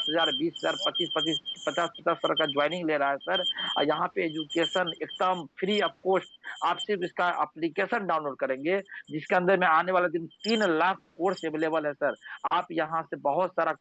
10,000, 20,000, 25-25, 50-50 तरह का ज्वाइनिंग ले रहा है सर। यहाँ पे एजुकेशन एकदम फ्री ऑफ कॉस्ट। आप सिर्फ इसका एप्लीकेशन डाउनलोड करेंगे, जिसके अंदर में आने वाले दिन 3 लाख कोर्स अवेलेबल है सर। आप यहाँ से बहुत सारा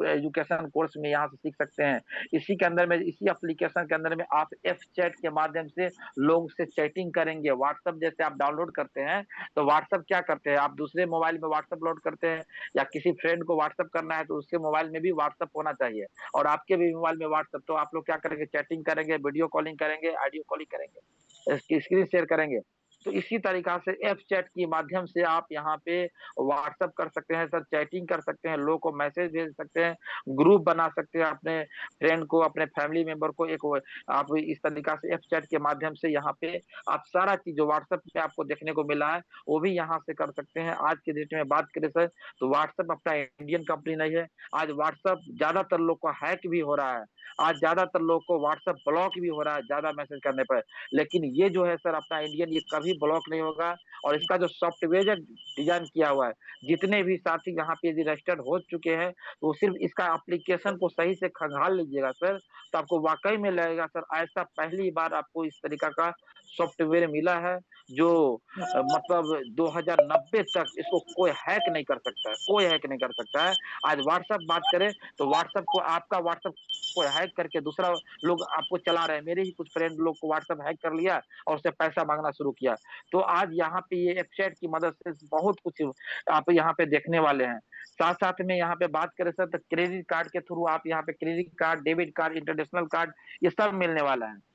एजुकेशन कोर्स में यहाँ से सीख सकते हैं। इसी के अंदर में, इसी एप्लीकेशन के अंदर में आप एफ चैट के माध्यम से लोग से चैटिंग करेंगे। व्हाट्सएप जैसे आप डाउनलोड करते हैं, तो व्हाट्सएप क्या करते हैं, आप दूसरे मोबाइल में व्हाट्सएप लोड करते हैं, या किसी फ्रेंड को व्हाट्सएप करना है तो उसके मोबाइल में भी व्हाट्सएप होना चाहिए, और आपके भी मोबाइल में व्हाट्सएप। तो आप लोग क्या करेंगे, चैटिंग करेंगे, वीडियो कॉलिंग करेंगे, ऑडियो कॉलिंग करेंगे, इसकी स्क्रीन शेयर करेंगे। तो इसी तरीका से एफ चैट के माध्यम से आप यहाँ पे व्हाट्सएप कर सकते हैं सर, चैटिंग कर सकते हैं, लोगों को मैसेज भेज सकते हैं, ग्रुप बना सकते हैं, अपने फ्रेंड को, अपने फैमिली मेंबर को एक आप इस तरीका से एफ चैट के माध्यम से यहाँ पे आप सारा चीज जो व्हाट्सएप पे आपको देखने को मिला है वो भी यहाँ से कर सकते हैं। आज के डेट में बात करें सर, तो व्हाट्सएप अपना इंडियन कंपनी नहीं है। आज व्हाट्सएप ज्यादातर लोग को हैक भी हो रहा है, आज ज्यादातर लोग को व्हाट्सएप ब्लॉक भी हो रहा है ज्यादा मैसेज करने पर। लेकिन ये जो है सर अपना इंडियन, ये कभी ब्लॉक नहीं होगा। और इसका जो सॉफ्टवेयर डिजाइन किया हुआ है, जितने भी साथी यहाँ पे रजिस्टर्ड हो चुके हैं, तो सिर्फ इसका एप्लीकेशन को सही से खंगाल लीजिएगा सर, तो आपको वाकई में लगेगा सर ऐसा पहली बार आपको इस तरीका का सॉफ्टवेयर मिला है, जो मतलब 2090 तक इसको कोई हैक नहीं कर सकता है, कोई हैक नहीं कर सकता है। आज व्हाट्सएप बात करें, तो व्हाट्सएप को, आपका व्हाट्सएप को हैक करके दूसरा लोग आपको चला रहे हैं। मेरे ही कुछ फ्रेंड लोग को व्हाट्सएप हैक कर लिया और उससे पैसा मांगना शुरू किया। तो आज यहाँ पे ये वेबसाइट की मदद से बहुत कुछ आप यहाँ पे देखने वाले हैं। साथ साथ में यहाँ पे बात करें सर, तो क्रेडिट कार्ड के थ्रू आप यहाँ पे credit card, debit card, international card, ये सब मिलने वाला है।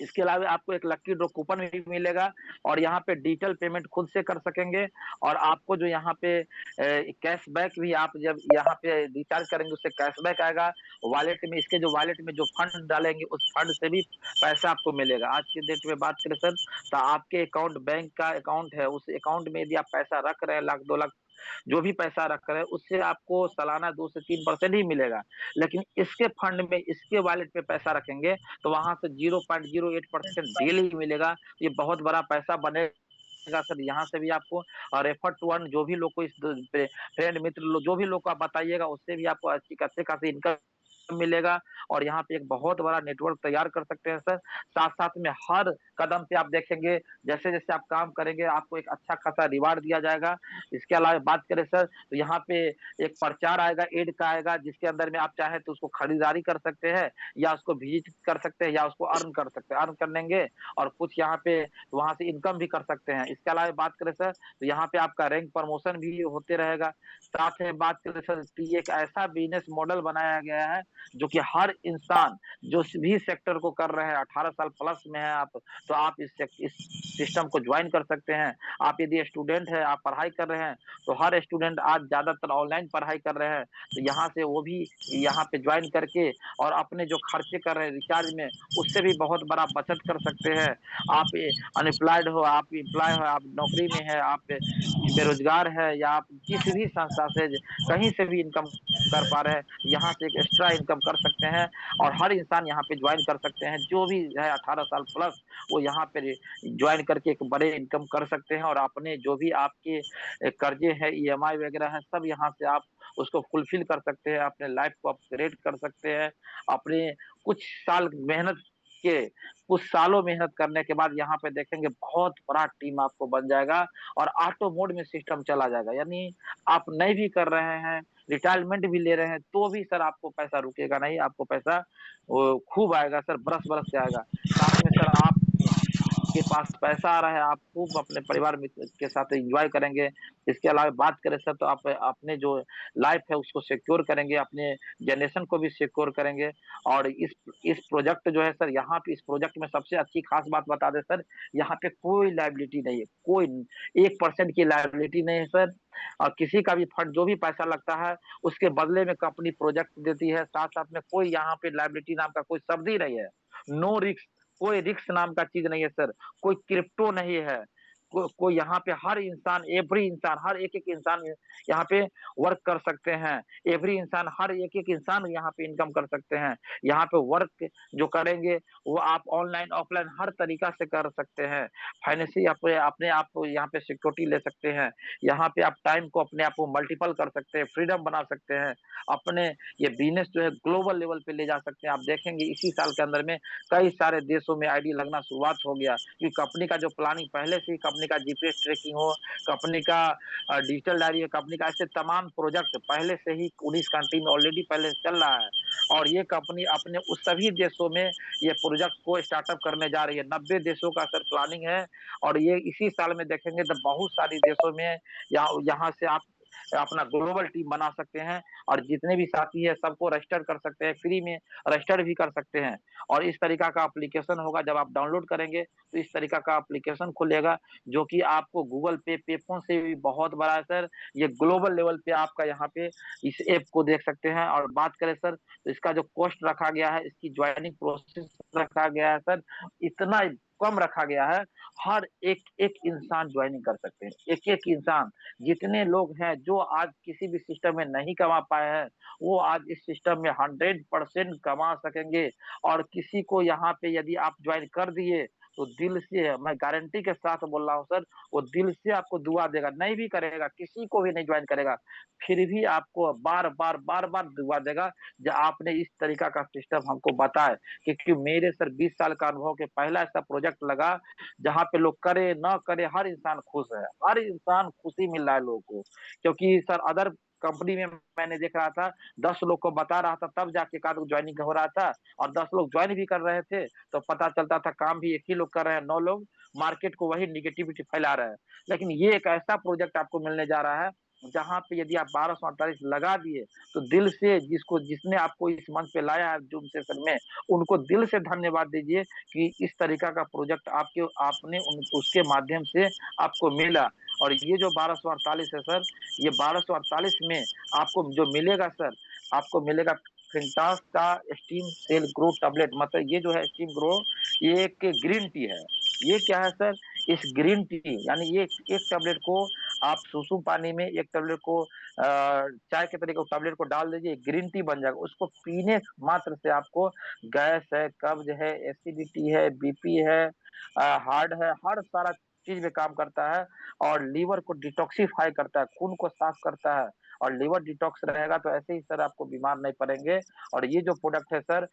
इसके अलावा आपको एक लक्की ड्रॉ कूपन भी मिलेगा, और यहाँ पे डिजिटल पेमेंट खुद से कर सकेंगे। और आपको जो यहाँ पे कैशबैक भी, आप जब यहाँ पे रिचार्ज करेंगे उससे कैशबैक आएगा। वॉलेट में, इसके जो वॉलेट में जो फंड डालेंगे उस फंड से भी पैसा आपको मिलेगा। आज के डेट में बात करें सर, तो आपके अकाउंट, बैंक का अकाउंट है, उस अकाउंट में यदि आप पैसा रख रहे हैं, लाख 2 लाख जो भी पैसा रख रहे हैं, उससे आपको सालाना 2 से 3% ही मिलेगा। लेकिन इसके फंड में, इसके वॉलेट पे पैसा रखेंगे, तो वहां से 0.08% डेली मिलेगा। ये बहुत बड़ा पैसा बनेगा सर। यहाँ से भी आपको, और एफर्ट टू अर्न, जो भी लोग को इस फ्रेंड मित्र जो भी लोग को आप बताइएगा, उससे भी आपको अच्छे खासी इनकम मिलेगा। और यहाँ पे एक बहुत बड़ा नेटवर्क तैयार कर सकते हैं सर। साथ साथ में हर कदम पे आप देखेंगे, जैसे जैसे आप काम करेंगे आपको एक अच्छा खासा रिवार्ड दिया जाएगा। इसके अलावा बात करें सर, तो यहाँ पे एक प्रचार आएगा, एड का आएगा, जिसके अंदर में आप चाहे तो उसको खरीदारी कर सकते हैं, या उसको विजिट कर सकते हैं, या उसको अर्न कर सकते हैं, अर्न कर लेंगे और कुछ यहाँ पे वहां से इनकम भी कर सकते हैं। इसके अलावा बात करें सर, तो यहाँ पे आपका रैंक प्रमोशन भी होते रहेगा। साथ में बात करें सर, तो ये एक ऐसा बिजनेस मॉडल बनाया गया है जो कि हर इंसान जो भी सेक्टर को कर रहे हैं, 18 साल प्लस में है आप, तो आप इस सिस्टम को ज्वाइन कर सकते हैं। आप यदि स्टूडेंट है, आप पढ़ाई कर रहे हैं, तो हर स्टूडेंट आज ज्यादातर ऑनलाइन पढ़ाई कर रहे हैं, तो यहाँ से वो भी यहाँ पे ज्वाइन करके और अपने जो खर्चे कर रहे हैं रिचार्ज में, उससे भी बहुत बड़ा बचत कर सकते हैं। आप अनएम्प्लॉयड हो, आप एम्प्लॉय हो, आप नौकरी में है, आप बेरोजगार है, या आप किसी भी संस्था से कहीं से भी इनकम कर पा रहे हैं, यहाँ से एक एक्स्ट्रा इनकम कर सकते हैं। और हर इंसान यहाँ पे ज्वाइन कर सकते हैं, जो भी है 18 साल प्लस, वो यहाँ पे ज्वाइन करके एक बड़े इनकम कर सकते हैं। और अपने जो भी आपके कर्जे हैं, ईएमआई वगैरह है, सब यहाँ से आप उसको फुलफिल कर सकते हैं, अपने लाइफ को अपग्रेड कर सकते हैं। अपने कुछ साल मेहनत के कुछ सालों मेहनत करने के बाद यहाँ पे देखेंगे बहुत बड़ा टीम आपको बन जाएगा, और ऑटो मोड में सिस्टम चला जाएगा। यानी आप नहीं भी कर रहे हैं, रिटायरमेंट भी ले रहे हैं, तो भी सर आपको पैसा रुकेगा नहीं, आपको पैसा वो खूब आएगा सर, बरस बरस से आएगा। साथ में सर आप के पास पैसा आ रहा है, आप खूब अपने परिवार मित्र के साथ एंजॉय करेंगे। इसके अलावा बात करें सर, तो आप अपने जो लाइफ है उसको सिक्योर करेंगे, अपने जनरेशन को भी सिक्योर करेंगे। और इस प्रोजेक्ट जो है सर, यहाँ पे इस प्रोजेक्ट में सबसे अच्छी खास बात बता दें सर, यहाँ पे कोई लायबिलिटी नहीं है, कोई 1% की लायबिलिटी नहीं है सर। और किसी का भी फंड, जो भी पैसा लगता है, उसके बदले में कंपनी प्रोजेक्ट देती है। साथ साथ में कोई यहाँ पे लायबिलिटी नाम का कोई शब्द ही नहीं है। नो रिस्क, कोई रिस्क नाम का चीज नहीं है सर, कोई क्रिप्टो नहीं है, कोई यहाँ पे हर इंसान, एवरी इंसान, हर एक-एक इंसान यहाँ पे वर्क कर सकते हैं। एवरी इंसान, हर एक-एक इंसान यहाँ पे इनकम कर सकते हैं। यहाँ पे वर्क जो करेंगे वो आप ऑनलाइन, ऑफलाइन हर तरीका से कर सकते हैं। फाइनेंशियली अपने अपने आप को यहाँ पे सिक्योरिटी ले सकते हैं। यहाँ पे आप टाइम को अपने आप को मल्टीपल कर सकते हैं, फ्रीडम बना सकते हैं। अपने ये बिज़नेस जो है ग्लोबल लेवल पे ले जा सकते हैं। आप देखेंगे इसी साल के अंदर में कई सारे देशों में आईडी लगना शुरुआत हो गया कि कंपनी का जो प्लानिंग पहले से ही, कंपनी का जीपीएस ट्रैकिंग हो, कंपनी का डिजिटल डायरी हो, कंपनी का ऐसे तमाम प्रोजेक्ट पहले से ही 19 कंट्री में ऑलरेडी पहले से चल रहा है। और ये कंपनी अपने उस सभी देशों में ये प्रोजेक्ट को स्टार्टअप करने जा रही है। 90 देशों का सर प्लानिंग है और ये इसी साल में देखेंगे तो बहुत सारी देशों में यहाँ से आप अपना ग्लोबल टीम बना सकते हैं और जितने भी साथी हैं सबको रजिस्टर कर सकते हैं, फ्री में रजिस्टर भी कर सकते हैं। और इस तरीका का एप्लीकेशन होगा, जब आप डाउनलोड करेंगे तो इस तरीका का एप्लीकेशन खुलेगा जो कि आपको गूगल पे, पेपॉल से भी बहुत बड़ा है सर। ये ग्लोबल लेवल पे आपका यहाँ पे इस ऐप को देख सकते हैं। और बात करें सर तो इसका जो कॉस्ट रखा गया है, इसकी ज्वाइनिंग प्रोसेस रखा गया है सर, इतना कम रखा गया है। हर एक इंसान ज्वाइनिंग कर सकते हैं, एक-एक इंसान। जितने लोग हैं जो आज किसी भी सिस्टम में नहीं कमा पाए हैं, वो आज इस सिस्टम में 100% कमा सकेंगे। और किसी को यहाँ पे यदि आप ज्वाइन कर दिए, तो दिल से मैं गारंटी के साथ बोल रहा हूँ सर, वो दिल से आपको दुआ देगा। नहीं भी करेगा, किसी को भी नहीं ज्वाइन करेगा, फिर भी आपको बार-बार, बार-बार दुआ देगा, जो आपने इस तरीका का सिस्टम हमको बताया। क्योंकि मेरे सर 20 साल का अनुभव के पहला ऐसा प्रोजेक्ट लगा, जहाँ पे लोग करे, ना करे, हर इंसान खुश है। हर इंसान खुशी मिल रहा है लोगों को। क्योंकि सर अदर कंपनी में मैंने देख रहा था, 10 लोग को बता रहा था तब जाके एकाध को ज्वाइनिंग हो रहा था और 10 लोग ज्वाइन भी कर रहे थे, तो पता चलता था काम भी एक ही लोग कर रहे हैं, 9 लोग मार्केट को वही नेगेटिविटी फैला रहे हैं। लेकिन ये एक ऐसा प्रोजेक्ट आपको मिलने जा रहा है, जहाँ पे यदि आप 1248 लगा दिए, तो दिल से जिसने आपको इस मंच पे लाया है जूम सेशन में, उनको दिल से धन्यवाद दीजिए कि इस तरीका का प्रोजेक्ट आपने उसके माध्यम से आपको मिला। और ये जो 1248 है सर, ये 1248 में आपको जो मिलेगा सर, आपको मिलेगा फिंटास का स्टीम सेल ग्रो टैबलेट। मतलब ये जो है स्टीम ग्रो, ये एक ग्रीन टी है। ये क्या है सर, इस ग्रीन टी यानी ये एक टैबलेट को आप सुसुम पानी में, एक टैबलेट को चाय के तरीके टैबलेट को डाल दीजिए, ग्रीन टी बन जाएगा। उसको पीने मात्र से आपको गैस है, कब्ज है, एसिडिटी है, बीपी है, हार्ट है, हर सारा चीज में काम करता है। और लीवर को डिटॉक्सिफाई करता है, खून को साफ करता है। और लीवर डिटॉक्स रहेगा तो ऐसे ही सर आपको बीमार नहीं पड़ेंगे। और ये जो प्रोडक्ट है सर,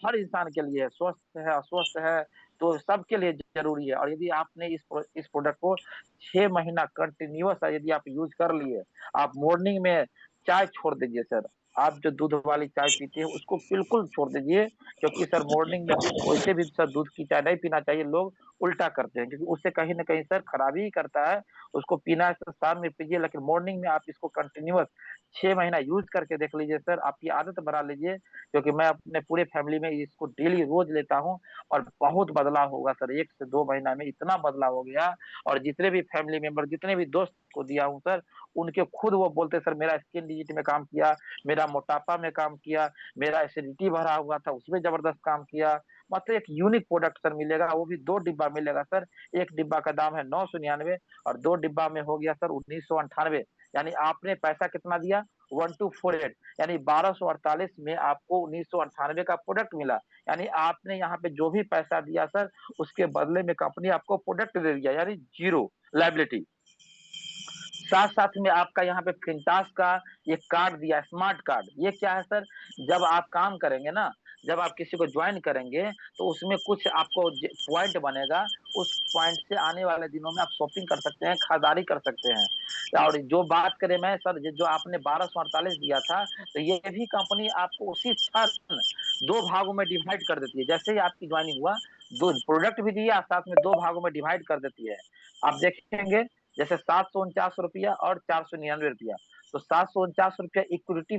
हर इंसान के लिए है, स्वस्थ है, अस्वस्थ है, तो सबके लिए जरूरी है। और यदि आपने इस प्रोडक्ट को 6 महीना कंटिन्यूअस यदि आप यूज कर लिए, आप मॉर्निंग में चाय छोड़ दीजिए सर। आप जो दूध वाली चाय पीते हैं उसको बिल्कुल छोड़ दीजिए, क्योंकि सर मॉर्निंग में वैसे भी सर दूध की चाय नहीं पीना चाहिए, लोग उल्टा करते हैं, क्योंकि उससे कहीं न कहीं सर खराबी ही करता है। उसको पीना है तो शाम में पीजिए, लेकिन मॉर्निंग में आप इसको कंटिन्यूअस 6 महीना यूज़ करके देख लीजिए सर, आपकी आदत बना लीजिए। क्योंकि मैं अपने पूरे फैमिली में इसको डेली रोज़ लेता हूँ और बहुत बदलाव होगा सर, 1 से 2 महीना में इतना बदलाव हो गया। और जितने भी फैमिली मेंबर, जितने भी दोस्त को दिया हूँ सर, उनके खुद वो बोलते हैं सर मेरा स्किन डिजीज में काम किया, मेरा मोटापा में काम किया, मेरा एसिडिटी भरा हुआ था उसमें ज़बरदस्त काम किया। मतलब एक यूनिक प्रोडक्ट सर मिलेगा, वो भी 2 डिब्बा मिलेगा सर। 1 डिब्बा का दाम है 999 और 2 डिब्बा में हो गया सर 1998। यानी आपने पैसा कितना दिया? 1248, यानी 1248 में आपको 1998 का प्रोडक्ट मिला। यानी आपने यहाँ पे जो भी पैसा दिया सर, उसके बदले में कंपनी आपको प्रोडक्ट दे दिया, यानी ज़ीरो लायबिलिटी। साथ-साथ में आपका यहाँ पे फिनटास का एक कार्ड दिया है, स्मार्ट कार्ड। ये क्या है सर, जब आप काम करेंगे ना, जब आप किसी को जॉइन करेंगे, तो उसमें कुछ आपको पॉइंट बनेगा। उस पॉइंट से आने वाले दिनों में आप शॉपिंग कर सकते हैं, खरीदारी कर सकते हैं। और जो बात करें मैं सर, जो आपने 1248 दिया था, तो ये भी कंपनी आपको उसी क्षण 2 भागों में डिवाइड कर देती है। जैसे ही आपकी जॉइनिंग हुआ, 2 प्रोडक्ट भी दिया, साथ में 2 भागों में डिवाइड कर देती है। आप देखेंगे जैसे ₹749 और ₹499। तो ₹749 इक्विटी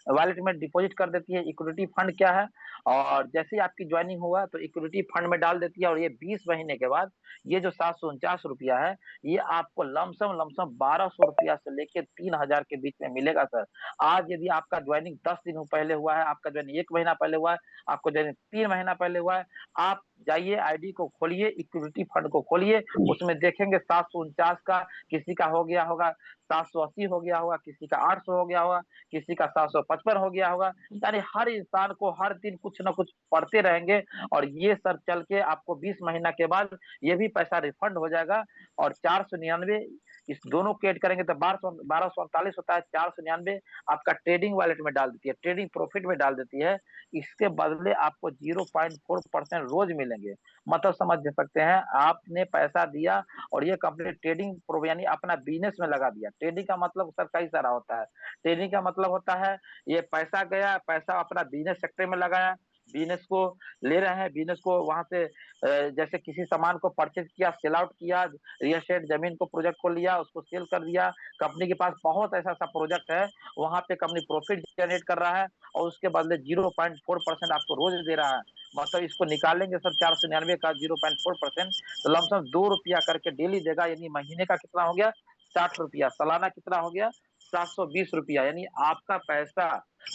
वॉलेट में डिपॉज़िट कर देती है। इक्विटी फंड क्या है? और जैसे ही आपकी जॉइनिंग हुआ तो इक्विटी फंड में डाल देती है और ये 20 महीने के बाद ये जो ₹749 है, ये आपको लमसम लमसम ₹1200 से लेके 3000 के बीच में मिलेगा सर। आज यदि आपका जॉइनिंग 10 दिन पहले हुआ है, आपका जॉइनिंग 1 महीना पहले हुआ है, आपका जॉइनिंग 3 महीना पहले हुआ है, आप जाइए आईडी को खोलिए, इक्विटी फंड को खोलिए, उसमें देखेंगे 749 का, किसी का हो गया होगा 780 हो गया होगा, किसी का 800 हो गया होगा, किसी का 755 हो गया होगा। यानी हर इंसान को हर दिन कुछ ना कुछ पढ़ते रहेंगे, और ये सर चल के आपको 20 महीना के बाद ये भी पैसा रिफंड हो जाएगा। और 499 इस दोनों को ऐड करेंगे तो 1248 होता है। 499 आपका ट्रेडिंग वॉलेट में डाल देती है, ट्रेडिंग प्रॉफिट में डाल देती है। इसके बदले आपको 0.4% रोज मिलेंगे। मतलब समझ सकते हैं, आपने पैसा दिया और ये कंपनी ट्रेडिंग प्रो यानी अपना बिजनेस में लगा दिया। ट्रेडिंग का मतलब सर कई सारा होता है। ट्रेडिंग का मतलब होता है ये पैसा गया, पैसा अपना बिजनेस सेक्टर में लगाया, बिजनेस को ले रहे हैं, बिजनेस को वहां से जैसे किसी सामान को परचेज किया, सेल आउट किया, रियल एस्टेट जमीन को प्रोजेक्ट को लिया, उसको सेल कर दिया। कंपनी के पास बहुत ऐसा सा प्रोजेक्ट है, वहां पे कंपनी प्रॉफिट जनरेट कर रहा है और उसके बदले 0.4% आपको रोज दे रहा है। मतलब इसको निकालेंगे सर 499 का 0.4%, तो लमसम 2 रुपया करके डेली देगा। यानी महीने का कितना हो गया, 60 रुपया। सालाना कितना हो गया, 720 रुपया। यानी आपका पैसा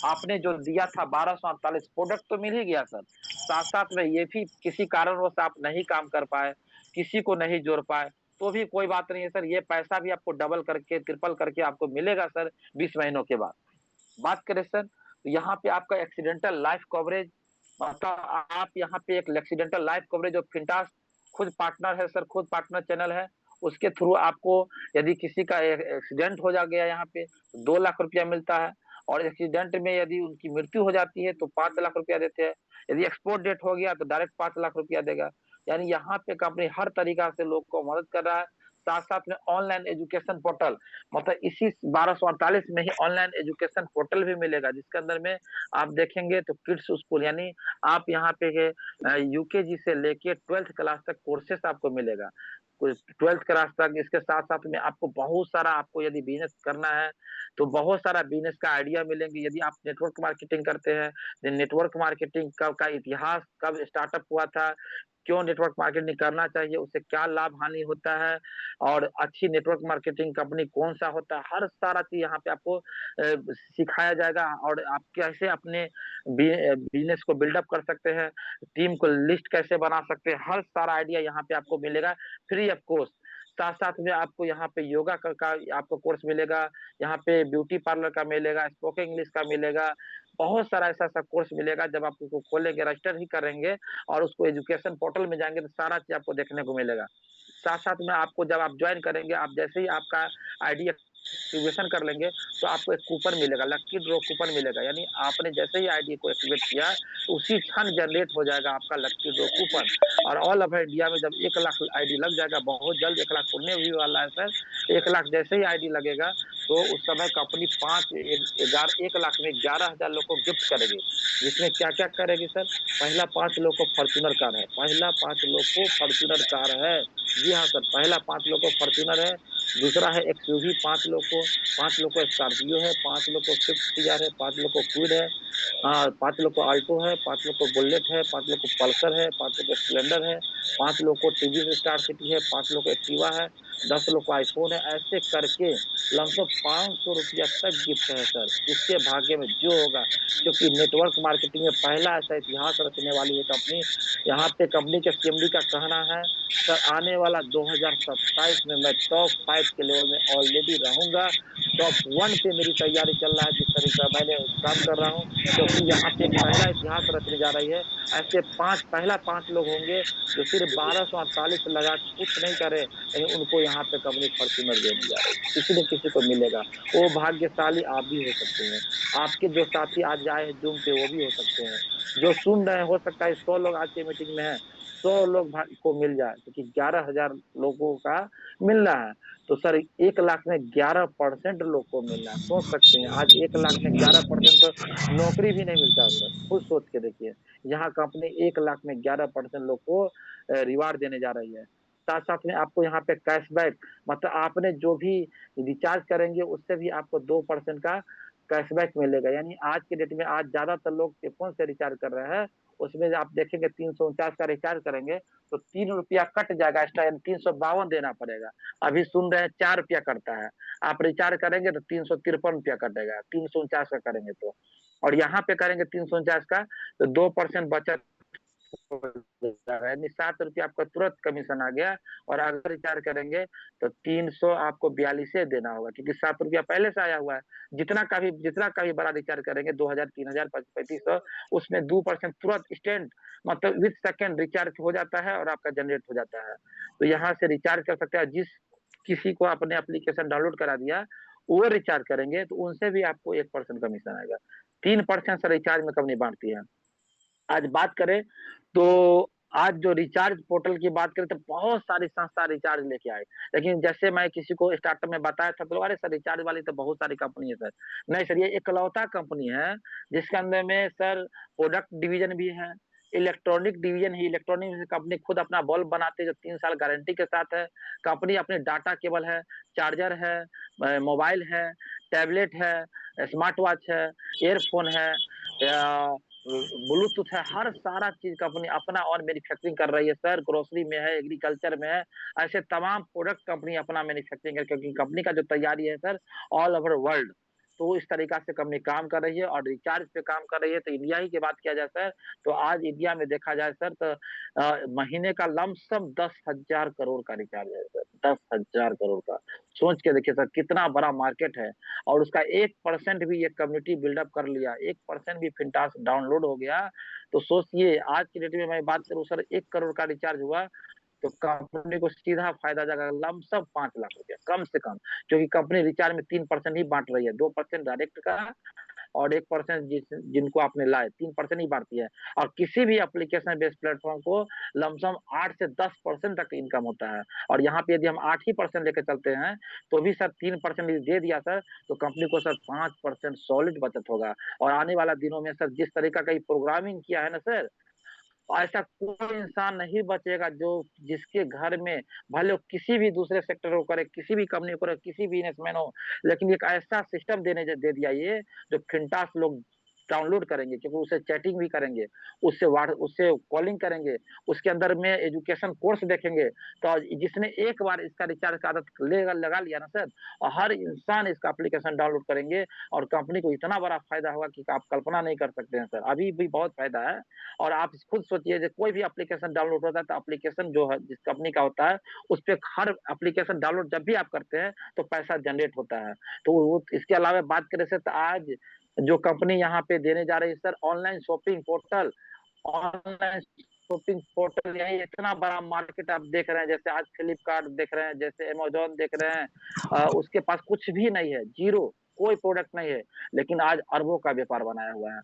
आपने जो दिया था 1248, प्रोडक्ट तो मिल ही गया सर, साथ साथ में ये भी किसी कारणवश आप नहीं काम कर पाए, किसी को नहीं जोड़ पाए, तो भी कोई बात नहीं है सर, ये पैसा भी आपको डबल करके ट्रिपल करके आपको मिलेगा सर 20 महीनों के बाद। बात करें सर, तो यहाँ पे आपका एक्सीडेंटल लाइफ कवरेज, मतलब आप यहाँ पे एक एक्सीडेंटल लाइफ कवरेज जो फिंटास खुद पार्टनर है सर, खुद पार्टनर चैनल है, उसके थ्रू आपको यदि किसी का एक्सीडेंट हो जा गया यहाँ पे तो 2 लाख रुपया मिलता है। और एक्सीडेंट में यदि उनकी मृत्यु हो जाती है तो 5 लाख रुपया देते हैं। यदि एक्सपोर्ट डेट हो गया तो डायरेक्ट 5 लाख रुपया देगा। यानी यहाँ पे कंपनी हर तरीका से लोग को मदद कर रहा है। साथ साथ में ऑनलाइन एजुकेशन पोर्टल, मतलब इसी 1248 में ही ऑनलाइन एजुकेशन पोर्टल भी मिलेगा, जिसके अंदर में आप देखेंगे तो किड्स स्कूल, यानी आप यहाँ पे यूकेजी से लेके 12th क्लास तक कोर्सेस आपको मिलेगा, 12th क्लास तक। इसके साथ साथ में आपको बहुत सारा, आपको यदि बिजनेस करना है तो बहुत सारा बिजनेस का आइडिया मिलेंगे। यदि आप नेटवर्क मार्केटिंग करते हैं, नेटवर्क मार्केटिंग कब का इतिहास, कब स्टार्टअप हुआ था, क्यों नेटवर्क मार्केटिंग करना चाहिए, उससे क्या लाभ हानि होता है, और अच्छी नेटवर्क मार्केटिंग कंपनी कौन सा होता है, हर सारा चीज यहाँ पे आपको सिखाया जाएगा। और आप कैसे अपने बिजनेस को बिल्डअप कर सकते हैं, टीम को लिस्ट कैसे बना सकते हैं, हर सारा आइडिया यहाँ पे आपको मिलेगा फ्री ऑफ कॉस्ट। साथ साथ में आपको यहाँ पे योगा का आपको कोर्स मिलेगा, यहाँ पे ब्यूटी पार्लर का मिलेगा, स्पोकन इंग्लिश का मिलेगा, बहुत सारा ऐसा ऐसा कोर्स मिलेगा। जब आप उसको खोलेंगे, रजिस्टर ही करेंगे और उसको एजुकेशन पोर्टल में जाएंगे तो सारा चीज आपको देखने को मिलेगा। साथ साथ में आपको जब आप ज्वाइन करेंगे, आप जैसे ही आपका आईडी एक्टिवेशन कर लेंगे तो आपको एक कूपन मिलेगा, लक्की ड्रॉ कूपन मिलेगा। यानी आपने जैसे ही आईडी को एक्टिवेट किया तो उसी क्षण जनरेट हो जाएगा आपका लक्की ड्रॉ कूपन। और ऑल ओवर इंडिया में जब 1 लाख आईडी लग जाएगा, बहुत जल्द 1 लाख पुण्य भी वाला है सर, 1 लाख जैसे ही आईडी लगेगा तो उस समय कंपनी 1 लाख में 11,000 लोग को गिफ्ट करेगी। जिसमें क्या क्या करेगी सर, पहला 5 लोग को फॉर्च्यूनर कार है, पहला 5 लोग को फॉर्च्यूनर कार है। जी हाँ सर, पहला 5 लोग को फॉर्च्यूनर है। दूसरा है एक्सयूवी 5 लोग को, 5 लोग को स्कॉर्पियो है, 5 लोग को स्विफ्ट डिजायर है, 5 लोग को क्विड है, 5 लोग को आल्टो है, 5 लोग को बुलेट है, 5 लोग को पल्सर है, 5 लोग को स्प्लेंडर है, 5 लोग को टीवीएस स्टार सिटी है, 5 लोग को एक्टिवा है, 10 लोग को आईफोन है। ऐसे करके लमसम 500 रुपया तक गिफ्ट है सर, जिसके भाग्य में जो होगा। क्योंकि नेटवर्क मार्केटिंग में पहला ऐसा इतिहास रचने वाली है कंपनी। यहाँ पे कंपनी के सीएमडी का कहना है, सर आने वाला 2027 में मैं टॉप 5 के लेवल में ऑलरेडी रहूंगा, टॉप 1 पे मेरी तैयारी चल रहा है, जिस तरीके का मैंने काम कर रहा हूँ। क्योंकि यहाँ पे एक पहला इतिहास रचने जा रही है। ऐसे पहला 5 लोग होंगे जो सिर्फ 1248 लगा के कुछ नहीं करे, लेकिन उनको यहाँ पे कंपनी फॉर्च्यूनर देने जा रही है, किसी न किसी को मिलेगा। वो भाग्यशाली आप भी हो सकते हैं, आपके जो साथी आज आए हैं जूम पे वो भी हो सकते हैं। जो सुन रहे हैं, हो सकता है 100 लोग आज की मीटिंग में है, 100 लोग को मिल जाए, क्योंकि 11,000 लोगों का मिल रहा है। तो सर 1 लाख में 11% लोग को मिल रहा है, सोच सकते हैं आज 1 लाख में 11% तो नौकरी भी नहीं मिलता सर, खुद सोच के देखिए। यहाँ कंपनी 1 लाख में 11% लोग को रिवार्ड देने जा रही है। साथ साथ में आपको यहाँ पे कैशबैक, मतलब आपने जो भी रिचार्ज करेंगे उससे भी आपको 2% का कैशबैक मिलेगा। यानी आज के डेट में आज ज्यादातर लोग फोन से रिचार्ज कर रहे हैं, उसमें आप देखेंगे 349 का रिचार्ज करेंगे तो 3 रुपया कट जाएगा एक्स्ट्रा, यानी 352 देना पड़ेगा। अभी सुन रहे हैं 4 रुपया कटता है, आप रिचार्ज करेंगे तो 353 रुपया कटेगा, 349 का करेंगे तो। और यहाँ पे करेंगे 349 का तो 2% बचत हो जाएगा, यानी 7 रुपया आपका तुरंत कमीशन आ गया। और अगर रिचार्ज करेंगे तो 300 आपको 42 देना होगा, क्योंकि 7 रुपया पहले से आया हुआ है। जितना का भी बड़ा रिचार्ज करेंगे 2000, 3000, 3500, उसमें 2% तुरंत इंस्टेंट, मतलब विद सेकंड रिचार्ज हो जाता है और आपका जनरेट हो जाता है। तो यहाँ से रिचार्ज कर सकते हैं। जिस किसी को आपने एप्लीकेशन डाउनलोड करा दिया, वो रिचार्ज करेंगे तो उनसे भी आपको 1% कमीशन आएगा। 3% से रिचार्ज में कंपनी बांटती है। आज बात करें तो आज जो रिचार्ज पोर्टल की बात करें तो बहुत सारी संस्था रिचार्ज लेके आए। लेकिन जैसे मैं किसी को स्टार्टअप में बताया था तो अरे सर रिचार्ज वाली तो बहुत सारी कंपनी है सर। नहीं सर, ये इकलौता कंपनी है जिसके अंदर में सर प्रोडक्ट डिवीजन भी है, इलेक्ट्रॉनिक डिवीजन ही। इलेक्ट्रॉनिक कंपनी खुद अपना बल्ब बनाते हैं जो 3 साल गारंटी के साथ है। कंपनी अपने डाटा केबल है, चार्जर है, मोबाइल है, टैबलेट है, स्मार्ट वॉच है, एयरफोन है, ब्लूटूथ है, हर सारा चीज कंपनी अपना और मैन्युफैक्चरिंग कर रही है सर। ग्रोसरी में है, एग्रीकल्चर में है, ऐसे तमाम प्रोडक्ट कंपनी अपना मैन्युफैक्चरिंग है, क्योंकि कंपनी का जो तैयारी है सर ऑल ओवर वर्ल्ड। तो इस तरीका से कंपनी काम कर रही है और रिचार्ज पे काम कर रही है। तो इंडिया ही की बात किया जाए सर, तो आज इंडिया में देखा जाए सर तो महीने का लमसम 10,000 करोड़ का रिचार्ज है सर, 10,000 करोड़ का। सोच के देखिए सर कितना बड़ा मार्केट है। और उसका 1% भी ये कम्युनिटी बिल्डअप कर लिया, 1% भी फिंटास डाउनलोड हो गया, तो सोचिए आज की डेट में मैं बात करूं सर, 1 करोड़ का रिचार्ज हुआ तो कंपनी को सीधा फायदा जाएगा लमसम 5 लाख रुपया कम से कम। क्योंकि कंपनी रिचार्ज में 3% ही बांट रही है, 2% डायरेक्ट का और 1% जिनको आपने लाए, 3% ही बांटती है। और किसी भी एप्लीकेशन बेस्ड प्लेटफॉर्म को लमसम 8 से 10% तक इनकम होता है। और यहाँ पे यदि हम 8 ही% लेके चलते हैं तो भी सर 3% दे दिया सर, तो कंपनी को सर 5% सॉलिड बचत होगा। और आने वाला दिनों में सर जिस तरीका का प्रोग्रामिंग किया है ना सर, ऐसा कोई इंसान नहीं बचेगा जो जिसके घर में भले वो किसी भी दूसरे सेक्टर को करे, किसी भी कंपनी को करे, किसी बिजनेसमैन हो, लेकिन एक ऐसा सिस्टम दे दिया ये जो फिंटास लोग डाउनलोड करेंगे, क्योंकि उससे चैटिंग भी करेंगे, उससे कॉलिंग करेंगे, उसके अंदर में एजुकेशन कोर्स देखेंगे। तो जिसने एक बार इसका रिचार्ज का आदत लगा लिया ना सर, और हर इंसान इसका एप्लीकेशन डाउनलोड करेंगे और कंपनी को इतना बड़ा फायदा होगा कि आप कल्पना नहीं कर सकते हैं सर, अभी भी बहुत फायदा है। और आप खुद सोचिए कि कोई भी एप्लीकेशन डाउनलोड होता है तो एप्लीकेशन जो है जिस कंपनी का होता है उस पर हर एप्लीकेशन डाउनलोड जब भी आप करते हैं तो पैसा जनरेट होता है। तो वो इसके अलावा बात करें सर तो आज जो कंपनी यहाँ पे देने जा रही है सर, ऑनलाइन शॉपिंग पोर्टल यही इतना बड़ा मार्केट आप देख रहे हैं। जैसे आज फ्लिपकार्ट देख रहे हैं, जैसे अमेजोन देख रहे हैं, उसके पास कुछ भी नहीं है, जीरो, कोई प्रोडक्ट नहीं है, लेकिन आज अरबों का व्यापार बनाया हुआ है,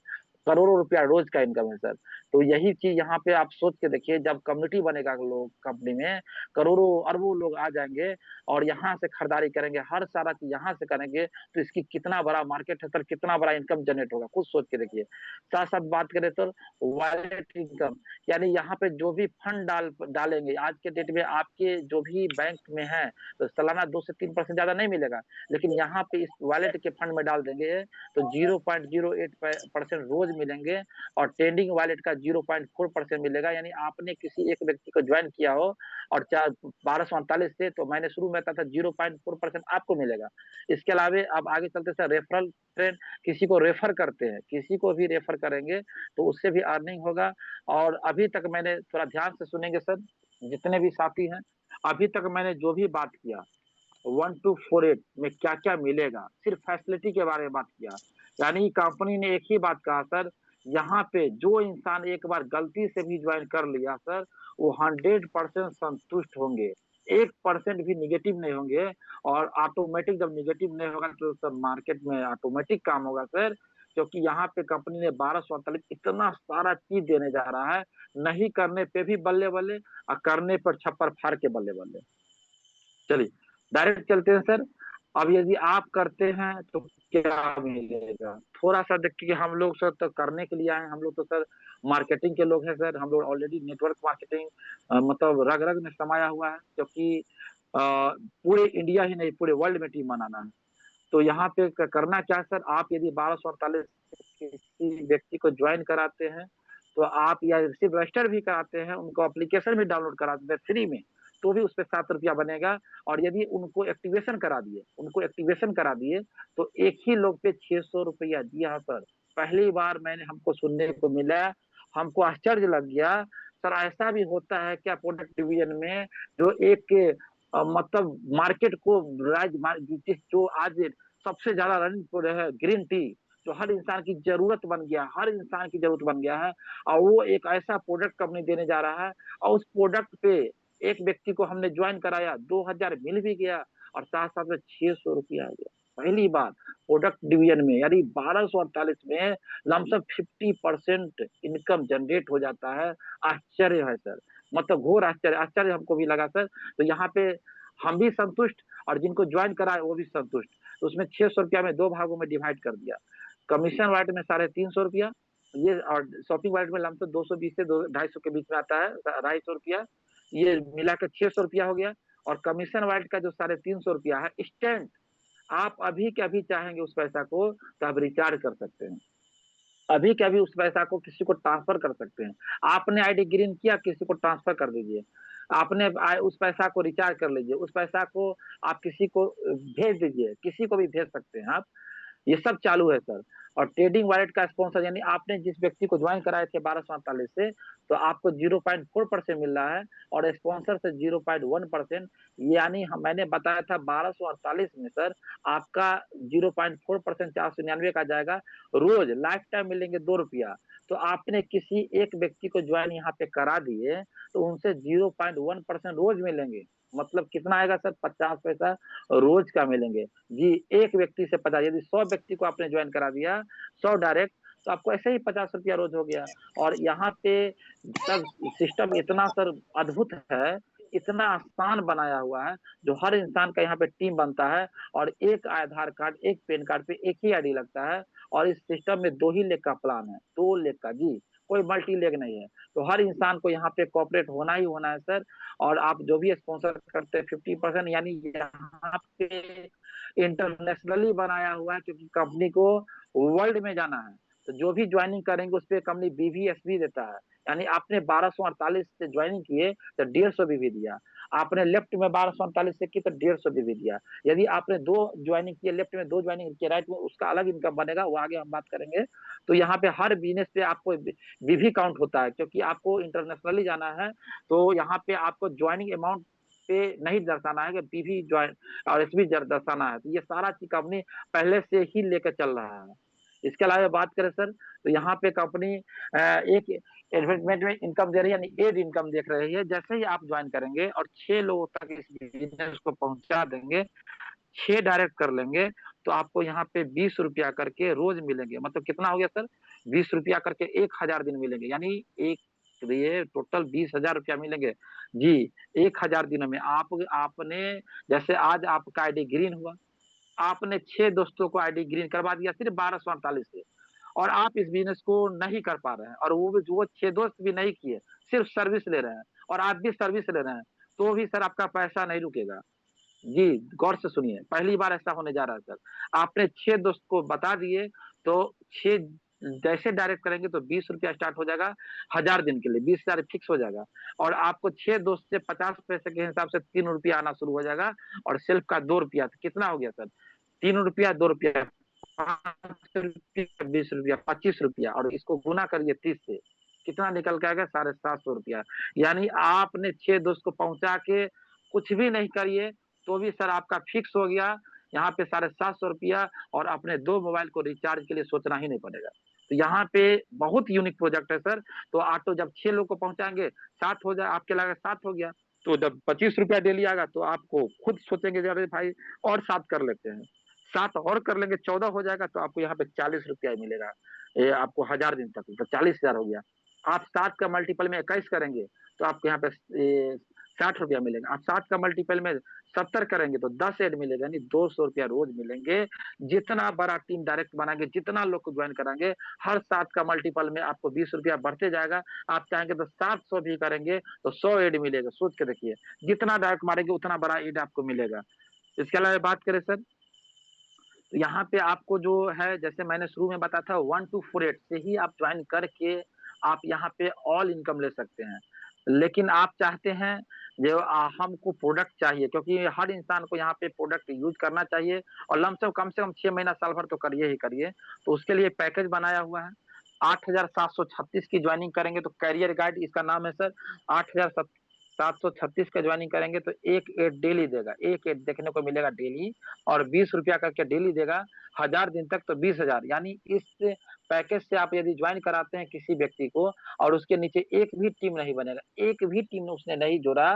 करोड़ों रुपया रोज का इनकम है सर। तो यही चीज यहाँ पे आप सोच के देखिए, जब कम्युनिटी बनेगा लोग कंपनी में, करोड़ों अरबों लोग आ जाएंगे और यहाँ से खरीदारी करेंगे, हर सारा चीज यहाँ से करेंगे, तो इसकी कितना बड़ा मार्केट है सर, कितना बड़ा इनकम जनरेट होगा, खुद सोच के देखिए। साथ साथ बात करें तो वॉलेट इनकम, यानी यहाँ पे जो भी फंड डालेंगे आज के डेट में आपके जो भी बैंक में है, तो सालाना 2 से 3% ज्यादा नहीं मिलेगा, लेकिन यहाँ पे इस वॉलेट के फंड में डाल देंगे तो 0.08% रोज मिलेंगे। और ट्रेंडिंग वॉलेट का 0.4% मिलेगा। यानी आपने किसी एक व्यक्ति को ज्वाइन किया हो और 1248 से, तो मैंने शुरू में कहा था 0.4% आपको मिलेगा। इसके अलावा अब आगे चलते सर रेफरल ट्रेंड, किसी को रेफर करते हैं, किसी को भी रेफर करेंगे तो उससे भी अर्निंग होगा। और अभी तक मैंने थोड़ा ध्यान से सुनेंगे सर, जितने भी साथी हैं, अभी तक मैंने जो भी बात किया 1248 में क्या क्या मिलेगा, सिर्फ फैसिलिटी के बारे में बात किया। यानी कंपनी ने एक ही बात कहा सर, यहाँ पे जो इंसान एक बार गलती से भी ज्वाइन कर लिया सर, वो 100% संतुष्ट होंगे, 1% भी निगेटिव नहीं होंगे। और ऑटोमेटिक जब निगेटिव नहीं होगा तो सब मार्केट में ऑटोमेटिक काम होगा सर। क्योंकि यहाँ पे कंपनी ने 1248 इतना सारा चीज देने जा रहा है, नहीं करने पे भी बल्ले बल्ले और करने पर छप्पर फाड़ के बल्ले बल्ले। चलिए डायरेक्ट चलते हैं सर। अब यदि आप करते हैं तो क्या मिलेगा, थोड़ा सा देखिए। हम लोग सर तो करने के लिए आए हैं, हम लोग तो सर मार्केटिंग के लोग हैं सर, हम लोग ऑलरेडी नेटवर्क मार्केटिंग मतलब रग रग में समाया हुआ है। क्योंकि पूरे इंडिया ही नहीं पूरे वर्ल्ड में टीम बनाना है। तो यहाँ पे करना क्या है सर, आप यदि 1248 किसी व्यक्ति को ज्वाइन कराते हैं तो आप या सिर्फ रजिस्टर भी कराते हैं, उनको एप्लीकेशन भी डाउनलोड कराते हैं फ्री में, तो भी उस पर 7 रुपया बनेगा। और यदि उनको एक्टिवेशन करा दिए तो एक ही लोग पे 600 रुपया। जी हाँ सर, पहली बार मैंने हमको सुनने को मिला, हमको आश्चर्य लग गया सर ऐसा भी होता है क्या प्रोडक्ट डिवीजन में, जो एक मतलब मार्केट को जो आज सबसे ज्यादा रनिंग पर है ग्रीन टी, जो हर इंसान की जरूरत बन गया, हर इंसान की जरूरत बन गया है, और वो एक ऐसा प्रोडक्ट कंपनी देने जा रहा है, और उस प्रोडक्ट पे एक व्यक्ति को हमने ज्वाइन कराया, 2,000 मिल भी गया, और साथ साथ में 600 रुपया आ गया पहली बार प्रोडक्ट डिवीजन में। यानी 1248 में लमसम 50% इनकम जनरेट हो जाता है। आश्चर्य है सर, मतलब घोर आश्चर्य, आश्चर्य हमको भी लगा सर। तो यहाँ पे हम भी संतुष्ट, और जिनको ज्वाइन कराए वो भी संतुष्ट। तो उसमें 600 रुपया में दो भागों में डिवाइड कर दिया। कमीशन वाइट में 350 रुपया ये, और शॉपिंग वाइट में लमसम 220 से 250 के बीच में आता है, 250 रुपया, ये मिलाकर 600 रुपया हो गया। और कमीशन वाइट का जो 350 रुपया है इंस्टेंट, आप अभी के अभी चाहेंगे उस पैसा को तो आप रिचार्ज कर सकते हैं, अभी के अभी उस पैसा को किसी को ट्रांसफर कर सकते हैं। आपने आईडी ग्रीन किया, किसी को ट्रांसफर कर दीजिए, आपने उस पैसा को रिचार्ज कर लीजिए, उस पैसा को आप किसी को भेज दीजिए, किसी को भी भेज सकते हैं आप। ये सब चालू है सर। और ट्रेडिंग वॉलेट का स्पॉन्सर, यानी आपने जिस व्यक्ति को ज्वाइन कराए थे 1248 से, तो आपको 0.4% मिल रहा है, और स्पॉन्सर से 0.1%। यानी मैंने बताया था 1248 में सर आपका 0.4% 499 का जाएगा, रोज लाइफ टाइम मिलेंगे 2 रुपया। तो आपने किसी एक व्यक्ति को ज्वाइन यहाँ पे करा दिए, तो उनसे 0.1% रोज मिलेंगे। मतलब कितना आएगा सर, 50 पैसा रोज का मिलेंगे जी, एक व्यक्ति से 50। यदि 100 व्यक्ति को आपने ज्वाइन करा दिया, 100 डायरेक्ट, तो आपको ऐसे ही 50 रुपया रोज हो गया। और यहाँ पे सर सिस्टम इतना सर अद्भुत है, इतना आसान बनाया हुआ है, जो हर इंसान का यहाँ पे टीम बनता है, और एक आधार कार्ड, एक पैन कार्ड पे एक ही आईडी लगता है। और इस सिस्टम में 2 ही लेग का प्लान है, 2 लेग का जी, कोई मल्टी लेग नहीं है। तो हर इंसान को यहाँ पे कॉपरेट होना ही होना है सर। और आप जो भी स्पॉन्सर करते हैं 50%, यानी यहाँ पे इंटरनेशनली बनाया हुआ है, क्योंकि कंपनी को वर्ल्ड में जाना है। तो जो भी ज्वाइनिंग करेंगे उस पर कंपनी बीवीएसबी देता है। यानी आपने 1248 से ज्वाइनिंग किए तो 150 बीवी दिया, आपने लेफ्ट में 1248 से की तो 150 बीवी दिया। यदि आपने 2 ज्वाइनिंग किए, लेफ्ट में 2 ज्वाइनिंग किए, राइट में, उसका अलग इनकम बनेगा, वो आगे हम बात करेंगे। तो यहाँ पे हर बिजनेस पे आपको बीवी काउंट होता है, क्योंकि आपको इंटरनेशनली जाना है। तो यहाँ पे आपको ज्वाइनिंग अमाउंट पे नहीं दर्शाना है कि बीवी ज्वाइन और एसबी दर्शाना है। तो ये सारा चीज कंपनी पहले से ही लेकर चल रहा है। इसके अलावा बात करें सर, तो यहाँ पे कंपनी एक एडवर्टाइजमेंट में इनकम दे रही है, यानी एड इनकम देख रही है। जैसे ही आप ज्वाइन करेंगे और 6 लोगों तक इस बिजनेस को पहुंचा देंगे, 6 डायरेक्ट कर लेंगे, तो आपको यहाँ पे 20 रुपया करके रोज मिलेंगे। मतलब कितना हो गया सर, 20 रुपया करके 1,000 दिन मिलेंगे, यानी एक, ये टोटल 20,000 रुपया मिलेंगे जी, 1,000 दिनों में। आपने जैसे आज आपका आईडी ग्रीन हुआ, आपने 6 दोस्तों को आईडी ग्रीन करवा दिया सिर्फ 1248 से, और आप इस बिजनेस को नहीं कर पा रहे हैं, और वो 6 दोस्त भी नहीं किए, सिर्फ सर्विस ले रहे हैं, और आप भी सर्विस ले रहे हैं, तो भी सर आपका पैसा नहीं रुकेगा जी। गौर से सुनिए, पहली बार ऐसा होने जा रहा है सर। आपने 6 दोस्त को बता दिए, तो 6 जैसे डायरेक्ट करेंगे तो 20 रुपया स्टार्ट हो जाएगा, 1,000 दिन के लिए 20,000 फिक्स हो जाएगा। और आपको 6 दोस्त से 50 पैसे के हिसाब से 3 रुपया आना शुरू हो जाएगा, और सेल्फ का 2 रुपया, तो कितना हो गया सर, 3 रुपया, 2 रुपया, 5 रुपया, 20 रुपया, 25 रुपया, और इसको गुना करिए 30 से, कितना निकल के आएगा, 750 रुपया। यानी आपने 6 दोस्त को पहुंचा के कुछ भी नहीं करिए, तो भी सर आपका फिक्स हो गया यहाँ पे 750 रुपया, और अपने 2 मोबाइल को रिचार्ज के लिए सोचना ही नहीं पड़ेगा। तो यहाँ पे बहुत यूनिक प्रोजेक्ट है सर। तो ऑटो जब 6 लोग को पहुंचाएंगे, 60 हो जाए, आपके लगा 7 हो गया, तो जब 25 रुपया डेली आएगा, तो आपको खुद सोचेंगे अरे भाई और 7 कर लेते हैं, 7 और कर लेंगे, 14 हो जाएगा, तो आपको यहाँ पे 40 रुपया मिलेगा। ये आपको 1,000 दिन तक, तो 40,000 हो गया। आप 7 का मल्टीपल में 21 करेंगे, तो आपको यहाँ पे 60 रुपया मिलेगा। आप 7 का मल्टीपल में 70 करेंगे तो 10 एड मिलेगा, यानी 200 रुपया रोज मिलेंगे। जितना बड़ा टीम डायरेक्ट बनाएंगे, जितना लोग को ज्वाइन कराएंगे, हर 7 का मल्टीपल में आपको 20 रुपया बढ़ते जाएगा। आप चाहेंगे तो 700 भी करेंगे तो 100 एड मिलेगा। सोच के देखिए, जितना डायरेक्ट मारेंगे उतना बड़ा एड आपको मिलेगा। इसके अलावा बात करें सर, तो यहाँ पे आपको जो है, जैसे मैंने शुरू में बताया था, 1248 से ही आप ज्वाइन करके आप यहाँ पे ऑल इनकम ले सकते हैं। लेकिन आप चाहते हैं जो हमको प्रोडक्ट चाहिए, क्योंकि हर इंसान को यहाँ पे प्रोडक्ट यूज करना चाहिए, और लमसम कम से कम 6 महीना साल भर तो करिए ही करिए। तो उसके लिए पैकेज बनाया हुआ है। 8736 की ज्वाइनिंग करेंगे तो कैरियर गाइड इसका नाम है सर। 8736 का ज्वाइनिंग करेंगे तो एक एड डेली देगा, एक एड देखने को मिलेगा डेली, और 20 रुपया करके डेली देगा। 1000 दिन तक तो 20,000, यानी इस पैकेज से आप यदि ज्वाइन कराते हैं किसी व्यक्ति को और उसके नीचे एक भी टीम नहीं बनेगा, एक भी टीम उसने नहीं जोड़ा,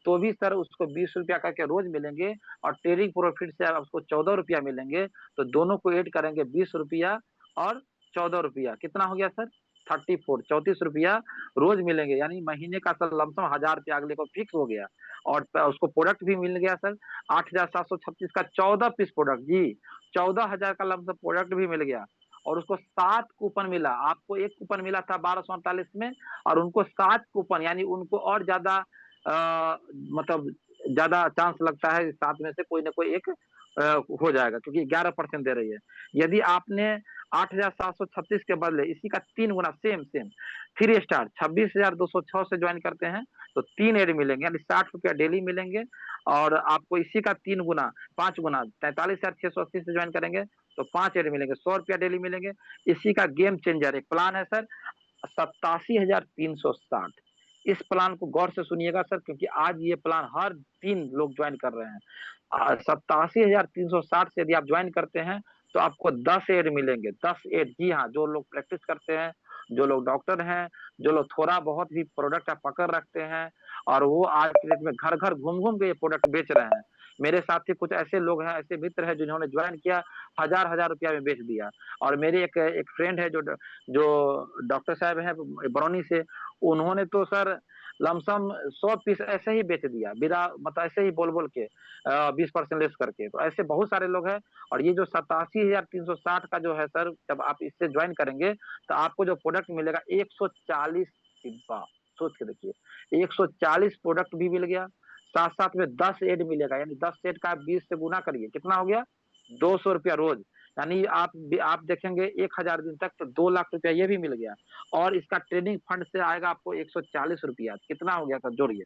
तो भी सर उसको 20 रुपया करके रोज मिलेंगे, और ट्रेडिंग प्रॉफिट से उसको 14 रुपया मिलेंगे। तो दोनों को ऐड करेंगे 20 रुपया और 14 रुपया, कितना हो गया सर? 34, 34 रुपया रोज मिलेंगे, यानी महीने का सर लमसम 1000 रुपया अगले को फिक्स हो गया। और उसको प्रोडक्ट भी मिल गया सर 8736 का 14 पीस प्रोडक्ट जी, 14,000 का लमसम प्रोडक्ट भी मिल गया। और उसको 7 कूपन मिला, आपको एक कूपन मिला था 1248 में, और उनको 7 कूपन, यानी उनको और ज्यादा मतलब ज्यादा चांस लगता है 7 में से कोई ना कोई एक हो जाएगा, क्योंकि 11% दे रही है। यदि आपने 8736 के बदले इसी का 3 गुना सेम सेम 3 स्टार 26,206 से ज्वाइन करते हैं तो 3 एड मिलेंगे, यानी 60 रुपया डेली मिलेंगे। और आपको इसी का 3 गुना 5 गुना 43,680 से ज्वाइन करेंगे तो 5 एड मिलेंगे, 100 रुपया डेली मिलेंगे। इसी का गेम चेंजर एक प्लान है सर, 87,360। इस प्लान को गौर से सुनिएगा सर, क्योंकि आज ये प्लान हर 3 लोग ज्वाइन कर रहे हैं। 87,360 से यदि आप ज्वाइन करते हैं तो आपको 10 एड मिलेंगे, 10 एड। जी हाँ, जो लोग प्रैक्टिस करते हैं, जो लोग डॉक्टर हैं, जो लोग थोड़ा बहुत भी प्रोडक्ट का पकड़ रखते हैं, और वो आज के डेट में घर घर घूम घूम के ये प्रोडक्ट बेच रहे हैं। मेरे साथ ही कुछ ऐसे लोग हैं, ऐसे मित्र हैं जिन्होंने ज्वाइन किया, 1000-1000 रुपया में बेच दिया। और मेरे एक फ्रेंड है जो डॉक्टर साहब हैं बरौनी से, उन्होंने तो सर लमसम 100 पीस ऐसे ही बेच दिया, बिना मतलब ऐसे ही बोल बोल के 20% लेस करके। तो ऐसे बहुत सारे लोग हैं। और ये जो 87,360 का जो है सर, जब आप इससे ज्वाइन करेंगे तो आपको जो प्रोडक्ट मिलेगा 140 डिब्बा, सोच के देखिए 140 प्रोडक्ट भी मिल गया, साथ साथ में 10 एड मिलेगा, यानी 10 एड का आप 20 से गुना करिए, कितना हो गया? 200 रुपया रोज। यानी आप देखेंगे 1000 दिन तक तो 2 लाख रुपया ये भी मिल गया। और इसका ट्रेडिंग फंड से आएगा आपको 140 रुपया, कितना हो गया सर? जोड़िए,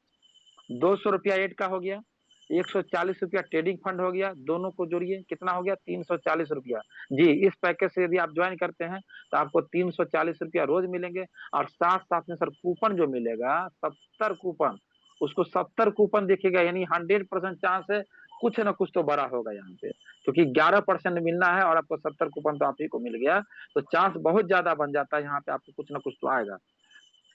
200 रुपया एड का हो गया, 140 रुपया ट्रेडिंग फंड हो गया, दोनों को जोड़िए कितना हो गया? 340 रुपया। जी, इस पैकेज से यदि आप ज्वाइन करते हैं तो आपको 340 रुपया रोज मिलेंगे। और साथ साथ में सर कूपन जो मिलेगा 70 कूपन, उसको 70 कूपन देखिएगा, यानी 100% चांस है कुछ ना कुछ तो बड़ा होगा यहाँ पे, क्योंकि 11% मिलना है और आपको 70 कूपन तो आप ही को मिल गया, तो चांस बहुत ज्यादा बन जाता है यहाँ पे आपको कुछ ना कुछ तो आएगा।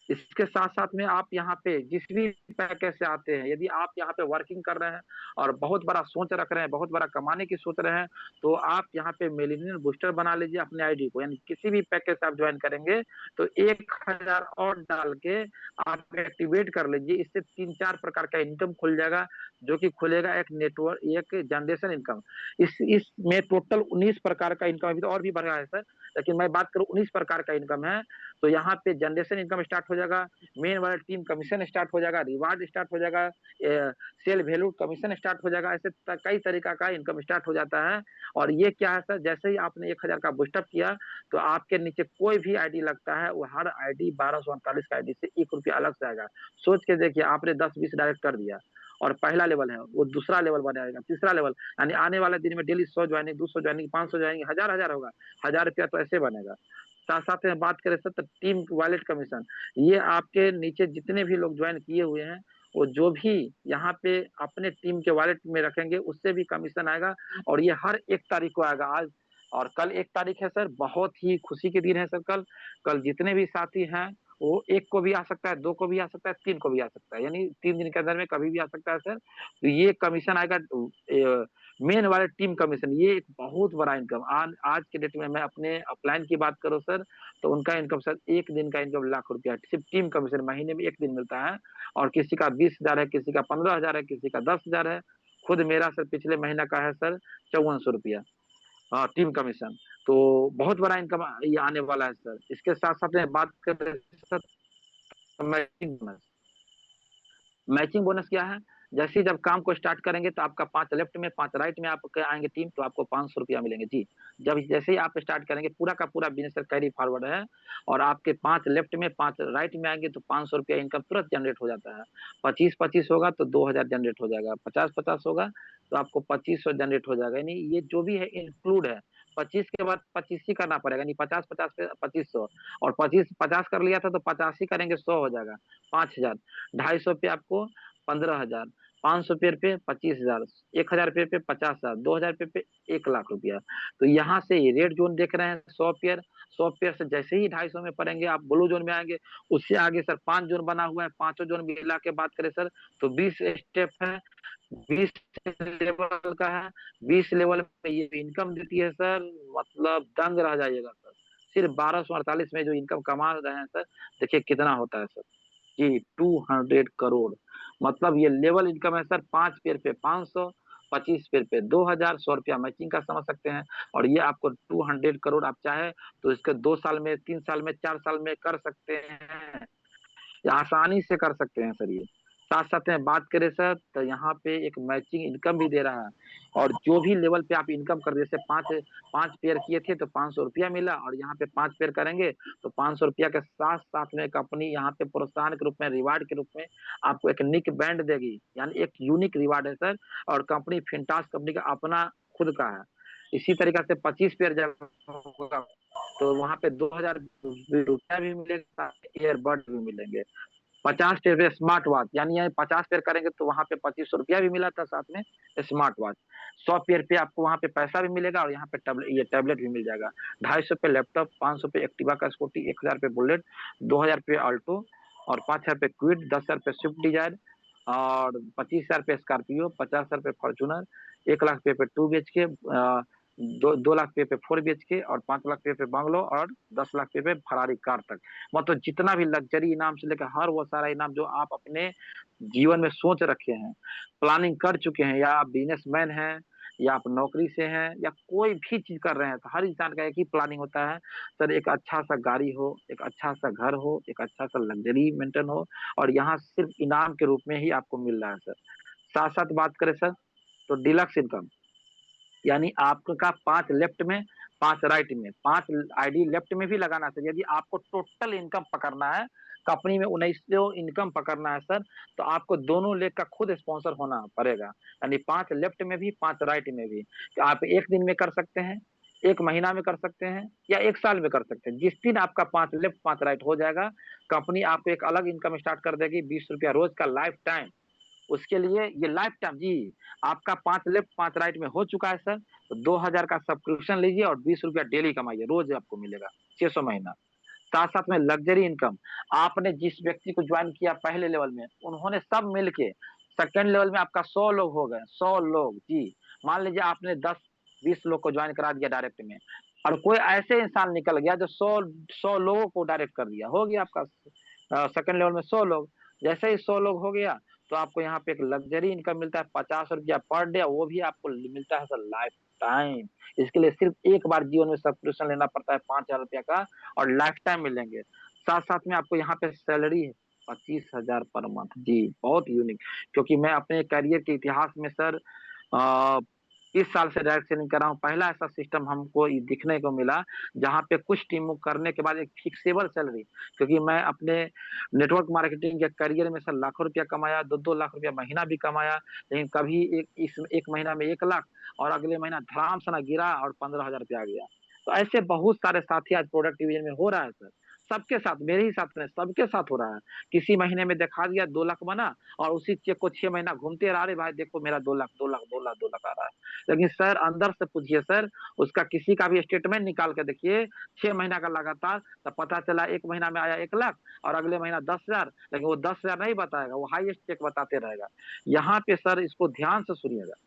इसके साथ साथ में आप यहाँ पे जिस भी पैकेज से आते हैं, यदि आप यहाँ पे वर्किंग कर रहे हैं और बहुत बड़ा सोच रख रहे हैं, बहुत बड़ा कमाने की सोच रहे हैं, तो आप यहाँ पे मिलेनियल बूस्टर बना लीजिए अपने आईडी को, यानी किसी भी पैकेज से आप ज्वाइन करेंगे तो 1000 और डाल के आप एक्टिवेट कर लीजिए। इससे 3-4 प्रकार का इनकम खुल जाएगा, जो कि खुलेगा एक नेटवर्क, एक जनरेशन इनकम। इसमें टोटल 19 प्रकार का इनकम, अभी तो और भी बढ़ रहा है सर, लेकिन मैं बात करूँ 19 प्रकार का इनकम है। तो यहाँ पे जनरेशन इनकम स्टार्ट हो जाएगा, मेन वाला टीम कमीशन स्टार्ट हो जाएगा, रिवार्ड स्टार्ट हो जाएगा, सेल वैल्यू कमीशन स्टार्ट हो जाएगा, ऐसे कई तरीका का इनकम स्टार्ट हो जाता है। और ये क्या है सर, जैसे ही आपने 1000 का बूस्टअप किया तो आपके नीचे कोई भी आईडी लगता है, वो हर आईडी 1248 का आईडी से 1 रुपया अलग से आएगा। सोच के देखिए, आपने 10-20 डायरेक्ट कर दिया, और पहला लेवल है वो दूसरा लेवल बनाएगा, तीसरा लेवल, यानी आने वाले दिन में डेली 100 ज्वाइनिंग, 200 ज्वाइनिंग, 500 ज्वाइनिंग, 1000 होगा, 1000 रुपया तो ऐसे बनेगा। साथ साथ में बात करें सर तो टीम वॉलेट कमीशन, ये आपके नीचे जितने भी लोग ज्वाइन किए हुए हैं, वो जो भी यहाँ पे अपने टीम के वॉलेट में रखेंगे उससे भी कमीशन आएगा। और ये हर 1 तारीख को आएगा। आज और कल 1 तारीख है सर, बहुत ही खुशी के दिन है सर। कल कल जितने भी साथी हैं वो 1 को भी आ सकता है, 2 को भी आ सकता है, 3 को भी आ सकता है, यानी 3 दिन के अंदर में कभी भी आ सकता है सर। तो ये कमीशन आएगा मेन वाले टीम कमीशन, ये एक बहुत बड़ा इनकम। आज के डेट में मैं अपने अपलाइन की बात करूं सर, तो उनका इनकम सर 1 दिन का इनकम लाख रुपया सिर्फ टीम कमीशन महीने में 1 दिन मिलता है। और किसी का 20,000 है, किसी का 15,000 है, किसी का 10,000 है। खुद मेरा सर पिछले महीना का है सर 5400 रुपया, हाँ, टीम कमीशन। तो बहुत बड़ा इनकम ये आने वाला है सर। इसके साथ साथ में बात करें sir matching bonus. Matching bonus क्या है? जैसे ही जब काम को स्टार्ट करेंगे तो आपका 5 लेफ्ट में 5 राइट में आपके आएंगे टीम, तो आपको 500 रुपया मिलेंगे जी। जब जैसे ही आप स्टार्ट करेंगे, पूरा का पूरा बिजनेस कैरी फॉरवर्ड है, और आपके 5 लेफ्ट में 5 राइट में आएंगे तो 500 रुपया इनकम तुरंत जनरेट हो जाता है। 25-25 होगा तो 2000 जनरेट हो जाएगा, 50-50 होगा तो आपको 2500 जनरेट हो जाएगा, यानी ये जो भी है इंक्लूड है। 25 के बाद 25 ही करना पड़ेगा, नहीं 50-50 पे 2500, और 25-50 कर लिया था तो 50 ही करेंगे, 100 हो जाएगा 5000, 250 पे आपको 15,000, 500 पेड़ पे 25,000, 1000 पेड़ पे 50,000, 2000 पेड़ पे 1 लाख रुपया। तो यहाँ से ये रेड जोन देख रहे हैं 100 पेड़, 100 पेड़ से जैसे ही 250 में पड़ेंगे आप ब्लू जोन में आएंगे। उससे आगे सर 5 जोन बना हुआ है, पांचों जोन मिला के बात करें सर तो 20 स्टेप है, 20 लेवल का है। 20 लेवल में ये इनकम देती है सर, मतलब दंग रह जाइएगा सर। सिर्फ 1248 में जो इनकम कमा रहे हैं सर, देखिए कितना होता है सर जी, 200 करोड़। मतलब ये लेवल इनकम है सर, 5 पेड़ पे 500, 25 पेड़ पे 2000, 100 रुपया मैचिंग का समझ सकते हैं। और ये आपको 200 करोड़ आप चाहे तो इसके 2 साल में, 3 साल में, 4 साल में कर सकते हैं, ये आसानी से कर सकते हैं सर ये। साथ साथ में बात करें सर तो यहाँ पे एक मैचिंग इनकम भी दे रहा है। और जो भी लेवल पे आप इनकम कर, जैसे पांच पांच पेयर किए थे तो 500 रुपया मिला, और यहाँ पे 5 पेयर करेंगे तो 500 रुपया के साथ साथ में कंपनी यहाँ पे प्रोत्साहन के रूप में, रिवार्ड के रूप में आपको एक निक बैंड देगी, यानी एक यूनिक रिवार्ड है सर। और कंपनी फिनटास कंपनी का अपना खुद का है। इसी तरीके से 25 पेयर जब होगा तो वहां पे 2000 रुपया भी मिलेगा, ईयरबड भी मिलेंगे। 50 पेड़ पे स्मार्ट वॉच, यानी ये 50 पेड़ करेंगे तो वहां पे 2500 रुपया भी मिला था साथ में स्मार्ट वॉच। 100 पेड़ पे आपको वहां पे पैसा भी मिलेगा, और यहाँ पे ये टैबलेट भी मिल जाएगा। 250 पे लैपटॉप, 500 पे एक्टिवा का स्कूटी, 1000 पे बुलेट, 2000 पे अल्टो, और 5000 पे क्विड, 10,000 पे स्विफ्ट डिजायर, और 25,000 पे स्कॉर्पियो, 50,000 पे फॉर्चुनर, 1 लाख पे 2 BHK, 2 लाख पे 4 BHK, और 5 लाख पे बंगलो, और 10 लाख पे फरारी कार तक। मतलब जितना भी लग्जरी इनाम से लेकर हर वो सारा इनाम जो आप अपने जीवन में सोच रखे हैं, प्लानिंग कर चुके हैं, या आप बिजनेसमैन हैं, या आप नौकरी से हैं, या कोई भी चीज कर रहे हैं, तो हर इंसान का एक ही प्लानिंग होता है सर, एक अच्छा सा गाड़ी हो, एक अच्छा सा घर हो, एक अच्छा सा लग्जरी मेंटेन हो। और यहाँ सिर्फ इनाम के रूप में ही आपको मिल रहा है सर। साथ साथ बात करें सर तो डिलक्स इनकम, यानी आपका 5 लेफ्ट में, 5 राइट में, 5 आईडी लेफ्ट में भी लगाना चाहिए। यदि आपको टोटल इनकम पकड़ना है, कंपनी में 1900 इनकम पकड़ना है सर, तो आपको दोनों लेग का खुद स्पॉन्सर होना पड़ेगा। यानी 5 लेफ्ट में भी, 5 राइट में भी। तो आप एक दिन में कर सकते हैं, 1 महीना में कर सकते हैं, या 1 साल में कर सकते हैं। जिस दिन आपका 5 लेफ्ट 5 राइट हो जाएगा, कंपनी आपको एक अलग इनकम स्टार्ट कर देगी, 20 रुपया रोज का लाइफ टाइम। उसके लिए ये लाइफ टाइम जी, आपका 5 लेफ्ट 5 राइट में हो चुका है सर, तो 2000 का सब्सक्रिप्शन लीजिए और 20 रुपया डेली कमाइए, रोज आपको मिलेगा, 600 महीना। साथ साथ में लग्जरी इनकम, आपने जिस व्यक्ति को ज्वाइन किया पहले लेवल में, उन्होंने सब मिलके सेकंड लेवल में आपका 100 लोग हो गए, 100 लोग जी। मान लीजिए आपने 10-20 लोग को ज्वाइन करा दिया डायरेक्ट में, और कोई ऐसे इंसान निकल गया जो 100 लोगों को डायरेक्ट कर दिया, हो गया आपका सेकंड लेवल में 100 लोग। जैसे ही 100 लोग हो गया तो आपको यहाँ पे एक लग्जरी इनकम मिलता है, 50 रुपया पर डे, वो भी आपको मिलता है सर लाइफ टाइम। इसके लिए सिर्फ एक बार जीवन में सब्सक्रिप्शन लेना पड़ता है 5,000 रुपया का, और लाइफ टाइम मिलेंगे। साथ साथ में आपको यहाँ पे सैलरी है 25,000 पर मंथ जी, बहुत यूनिक। क्योंकि मैं अपने करियर के इतिहास में सर 30 साल से डायरेक्ट सेलिंग कर रहा हूँ, पहला ऐसा सिस्टम हमको दिखने को मिला जहाँ पे कुछ टीमों करने के बाद एक फिक्सेबल सैलरी। क्योंकि मैं अपने नेटवर्क मार्केटिंग के करियर में सर लाखों रुपया कमाया, 2-2 लाख रुपया महीना भी कमाया, लेकिन कभी एक महीना में 1 लाख, और अगले महीना धड़ाम से ना गिरा और 15,000 रुपया आ गया। तो ऐसे बहुत सारे साथी आज प्रोडक्ट डिवीजन में हो रहा है सर, सबके साथ, मेरे ही साथ में, सबके साथ हो रहा है। किसी महीने में दिखा दिया 2 लाख बना, और उसी चेक को 6 महीना घूमते रहा, अरे भाई देखो मेरा 2 लाख, 2 लाख, 2 लाख, 2 लाख आ रहा है। लेकिन सर अंदर से पूछिए सर, उसका किसी का भी स्टेटमेंट निकाल के देखिए 6 महीना का लगातार, तो पता चला एक महीना में आया 1 लाख, और अगले महीना 10,000, लेकिन वो 10,000 नहीं बताएगा, वो हाईएस्ट चेक बताते रहेगा। यहाँ पे सर इसको ध्यान से सुनिएगा।